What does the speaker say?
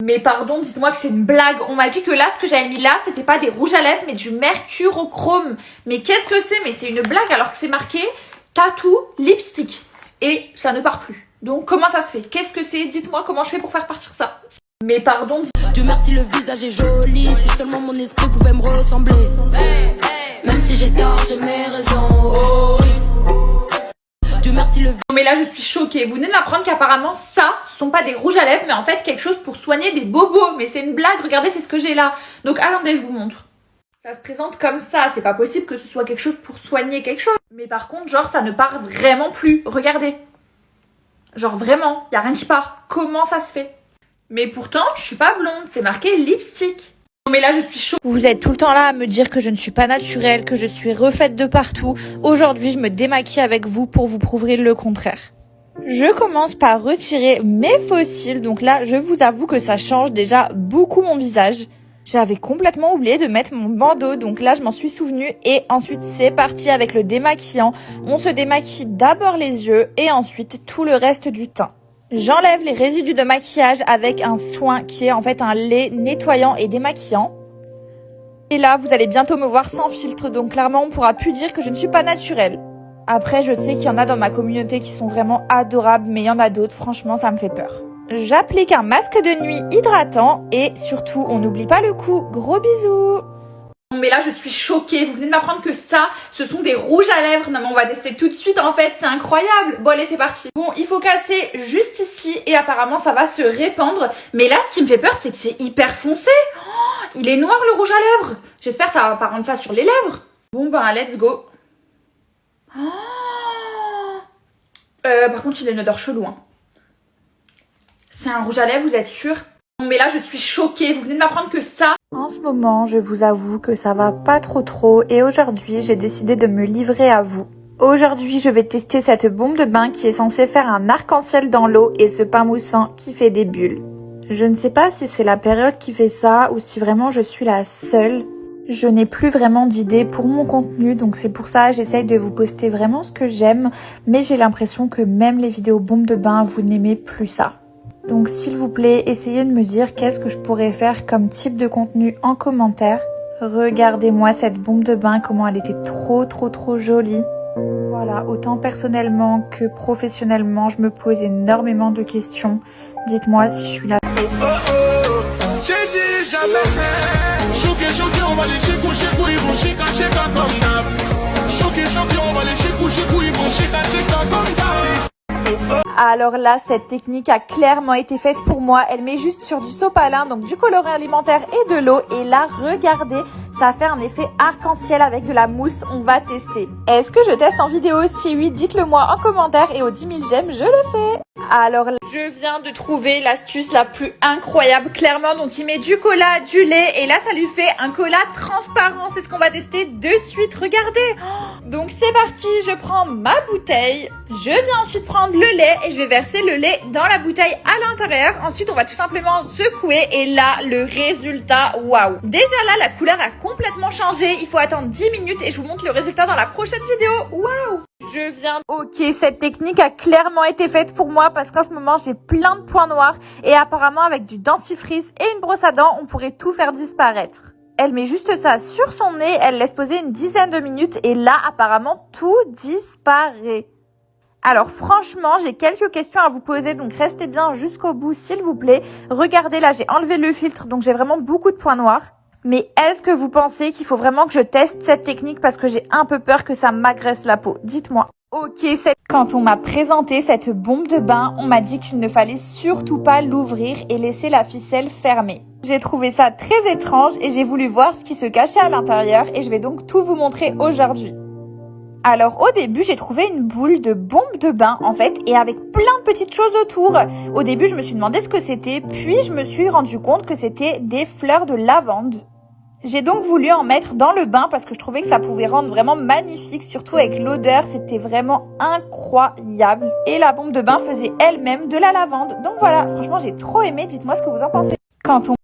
Mais pardon, dites-moi que c'est une blague. On m'a dit que là, ce que j'avais mis là, c'était pas des rouges à lèvres, mais du mercurochrome. Mais qu'est-ce que c'est? Mais c'est une blague alors que c'est marqué tattoo lipstick. Et ça ne part plus. Donc comment ça se fait? Qu'est-ce que c'est? Dites-moi comment je fais pour faire partir ça. Mais pardon. Dieu merci, le visage est joli. Si seulement mon esprit pouvait me ressembler. Même si j'ai tort, j'ai mes raisons. Oh, Dieu merci, le... Non mais là je suis choquée. Vous venez de m'apprendre qu'apparemment ça, ce sont pas des rouges à lèvres, mais en fait quelque chose pour soigner des bobos. Mais c'est une blague, regardez, c'est ce que j'ai là. Donc attendez, je vous montre. Ça se présente comme ça, c'est pas possible que ce soit quelque chose pour soigner quelque chose. Mais par contre, genre ça ne part vraiment plus. Regardez. Genre vraiment, y a rien qui part. Comment ça se fait? Mais pourtant, je suis pas blonde, c'est marqué lipstick. Non mais là je suis choquée. Vous êtes tout le temps là à me dire que je ne suis pas naturelle, que je suis refaite de partout. Aujourd'hui, je me démaquille avec vous pour vous prouver le contraire. Je commence par retirer mes faux cils. Donc là, je vous avoue que ça change déjà beaucoup mon visage. J'avais complètement oublié de mettre mon bandeau, donc là je m'en suis souvenue et ensuite c'est parti avec le démaquillant. On se démaquille d'abord les yeux et ensuite tout le reste du teint. J'enlève les résidus de maquillage avec un soin qui est en fait un lait nettoyant et démaquillant. Et là vous allez bientôt me voir sans filtre, donc clairement on pourra plus dire que je ne suis pas naturelle. Après je sais qu'il y en a dans ma communauté qui sont vraiment adorables, mais il y en a d'autres, franchement ça me fait peur. J'applique un masque de nuit hydratant et surtout, on n'oublie pas le cou. Gros bisous. Mais là, je suis choquée. Vous venez de m'apprendre que ça, ce sont des rouges à lèvres. Non mais on va tester tout de suite en fait. C'est incroyable. Bon allez, c'est parti. Bon, il faut casser juste ici et apparemment ça va se répandre. Mais là, ce qui me fait peur, c'est que c'est hyper foncé. Oh, il est noir le rouge à lèvres. J'espère que ça va pas rendre ça sur les lèvres. Bon ben, let's go. Oh. Par contre, il a une odeur chelou. Hein. C'est un rouge à lèvres, vous êtes sûr? Non mais là je suis choquée, vous venez de m'apprendre que ça... En ce moment, je vous avoue que ça va pas trop et aujourd'hui j'ai décidé de me livrer à vous. Aujourd'hui je vais tester cette bombe de bain qui est censée faire un arc-en-ciel dans l'eau et ce pain moussant qui fait des bulles. Je ne sais pas si c'est la période qui fait ça ou si vraiment je suis la seule. Je n'ai plus vraiment d'idées pour mon contenu, donc c'est pour ça que j'essaye de vous poster vraiment ce que j'aime, mais j'ai l'impression que même les vidéos bombes de bain, vous n'aimez plus ça. Donc s'il vous plaît, essayez de me dire qu'est-ce que je pourrais faire comme type de contenu en commentaire. Regardez-moi cette bombe de bain, comment elle était trop jolie. Voilà, autant personnellement que professionnellement, je me pose énormément de questions. Dites-moi si je suis là. J'ai dit jamais. Choqué, on va les chécou, ils vont chéka comme d'hab. Choqué, on va les chécou, ils vont chéka comme d'hab. Alors là, cette technique a clairement été faite pour moi. Elle met juste sur du sopalin, donc du colorant alimentaire et de l'eau. Et là, regardez, ça fait un effet arc-en-ciel avec de la mousse. On va tester. Est-ce que je teste en vidéo? Si oui, dites-le moi en commentaire et aux 10 000 j'aime, je le fais. Alors là, je viens de trouver l'astuce la plus incroyable, clairement. Donc il met du cola, du lait et là, ça lui fait un cola transparent. C'est ce qu'on va tester de suite. Regardez. Donc c'est parti, je prends ma bouteille. Je viens ensuite prendre le lait et je vais verser le lait dans la bouteille à l'intérieur. Ensuite, on va tout simplement secouer et là, le résultat, waouh. Déjà là, la couleur a complètement changé. Il faut attendre 10 minutes et je vous montre le résultat dans la prochaine vidéo. Waouh. Je viens... Ok, cette technique a clairement été faite pour moi parce qu'en ce moment, j'ai plein de points noirs et apparemment avec du dentifrice et une brosse à dents, on pourrait tout faire disparaître. Elle met juste ça sur son nez, elle laisse poser une dizaine de minutes et là, apparemment, tout disparaît. Alors franchement, j'ai quelques questions à vous poser, donc restez bien jusqu'au bout s'il vous plaît. Regardez là, j'ai enlevé le filtre, donc j'ai vraiment beaucoup de points noirs. Mais est-ce que vous pensez qu'il faut vraiment que je teste cette technique parce que j'ai un peu peur que ça m'agresse la peau? Dites-moi. Ok, quand on m'a présenté cette bombe de bain, on m'a dit qu'il ne fallait surtout pas l'ouvrir et laisser la ficelle fermée. J'ai trouvé ça très étrange et j'ai voulu voir ce qui se cachait à l'intérieur et je vais donc tout vous montrer aujourd'hui. Alors au début, j'ai trouvé une boule de bombe de bain en fait et avec plein de petites choses autour. Au début, je me suis demandé ce que c'était, puis je me suis rendu compte que c'était des fleurs de lavande. J'ai donc voulu en mettre dans le bain parce que je trouvais que ça pouvait rendre vraiment magnifique, surtout avec l'odeur, c'était vraiment incroyable. Et la bombe de bain faisait elle-même de la lavande. Donc voilà, franchement, j'ai trop aimé, dites-moi ce que vous en pensez. Quand on